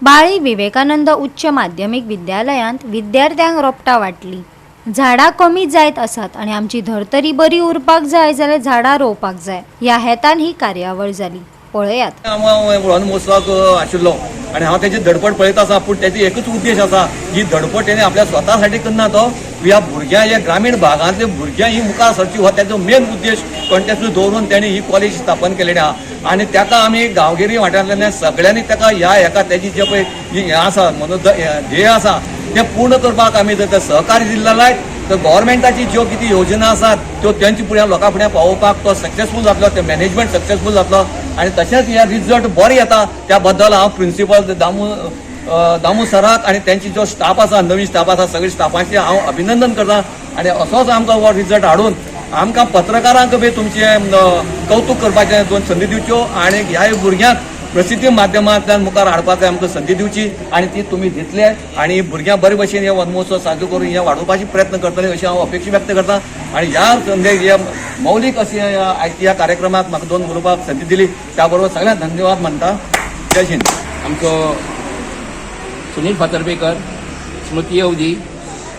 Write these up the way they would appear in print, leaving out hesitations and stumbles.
बाळी विवेकानंद उच्च माध्यमिक विद्यालयांत विद्यार्थ्यांक रोपटां वाटली। झाडां कमी जायत आसात आनी आमची धर्तरी बरी उरपाक जाय जाल्यार झाडां रोवपाक जाय ह्या हेतान ही कार्यावळ जाली। पळयात। वन महोत्सवाक आशिल्लो आनी हांव तेजी धडपड पळयत आसा, पूण तेजी एकच उद्देश आसा, ही धडपड तेणे आपल्या स्वतासाठी करना, तो ह्या भुरग्यां ह्या ग्रामीण भागांतल्या भुरग्यां ही मुखार सरची हो तेजो मेन उद्देश कंटेक्ट दवरून तेणे ही कॉलेज स्थापन केलेली आहा। आनी ताका आमी गांवगिरी वाठारांतल्यान सगळ्यांनी ताका ह्या हेका तेजी जे पळय हें आसा ध्येय आसा ते पूर्ण करपाक आमी जर सहकार्य दिल्लो जायत तर गव्हर्मेंटाची ज्यो कितें योजना आसात त्यो तेंचे फुड्यान लोकां फुड्यान पावोवपाक तो सक्सेसफूल जातलो, ते मॅनेजमेंट सक्सेसफूल जातलो आनी तशेंच हे रिजल्ट बरें येता त्या बद्दल हांव प्रिंसिपल दामू सराक आनी तेंची जो स्टाफ आसा, नवीन स्टाफ आसा, सगळे स्टाफांचे हांव अभिनंदन करतां आनी असोच आमकां हो रिजल्ट हाडून आमकां पत्रकारांक बी तुमचे कौतुक करपाचें दोन संदी दिवच्यो आनी ह्या भुरग्यांक प्रसिद्धी माध्यमांतल्यान मुखार हाडपाक आमकां संदी दिवची आनी ती तुमी दितले आनी भुरग्यां बरे भशेन हे वन महोत्सव साजरो करून हे वाडोवपाची प्रयत्न करतले अशी हांव अपेक्षा व्यक्त करतां। आनी ह्या संदेश हे मौलीक अशी ह्या कार्यक्रमाक म्हाका दोन उलोवपाक संदी दिली, त्या बरोबर सगळ्यांक धन्यवाद म्हणटा। जय हिंद। आमचो सुनील फातर्पेकर, स्मृती येवदी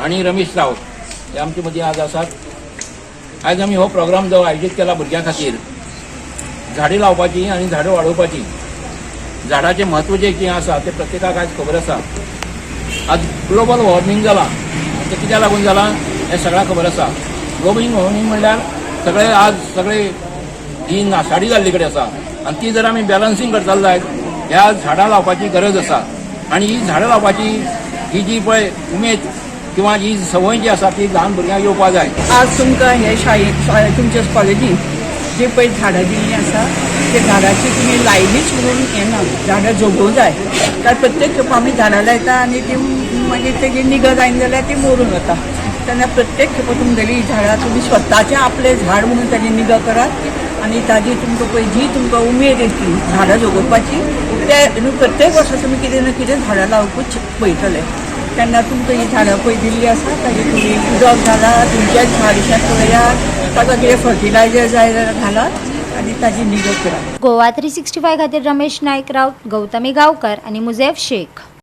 आनी रमेश रावत हे आमचे मदीं आज आसात। आज आमी हो प्रोग्राम जो आयोजीत केला भुरग्यां खातीर झाडां लावपाची आनी झाडां वाडोवपाची, झाडाचें म्हत्व जें कितें आसा तें प्रत्येकाक आज खबर आसा। आज ग्लोबल वॉर्मिंग जालां, तें कित्याक लागून जालां हें सगळ्यांक खबर आसा। ग्लोबल वॉर्मिंग म्हणल्यार सगळे ही नासाडी जाल्ली कडेन आसा आनी ती जर आमी बॅलन्सिंग करताले जायत ह्या झाडां लावपाची गरज आसा। आनी ही झाडां लावपाची ही जी पळय उमेद किंवा ही संवय जी आसा ती ल्हान भुरग्यांक येवपा जाय। आज तुमकां हे शाळेंत तुमच्या कॉलेजींत जे पळय झाडां दिल्लीं आसा ते झाडांची तुमी लायलीच म्हणून हें ना, झाडां जगोवंक जाय। कारण प्रत्येक खेपो आमी झाडां लायता आनी ती मागीर तेजी निगा जायना जाल्यार ती मरून वता। तेन्ना प्रत्येक खेपो तुमगेली झाडां तुमी स्वताचें आपलें झाड म्हणून ताजी निगा करात आनी ताजी तुमकां पळय जी तुमकां उमेद येतली झाडां जगोवपाची ते प्रत्येक वर्सा तुमी कितें ना कितें झाडां लावपूच पळयतले। तेन्ना तुमकां ही झाडां पळय दिल्लीं आसा ताजी तुमी उदक घालात, तुमचेंच झाड पळयात, ताका कितें फर्टिलायझर जाय जाल्यार घालात आनी ताजी निगा करात। गोवा 365 खातीर रमेश नायक रावत, गौतमी गांवकर आनी मुजेफ शेख।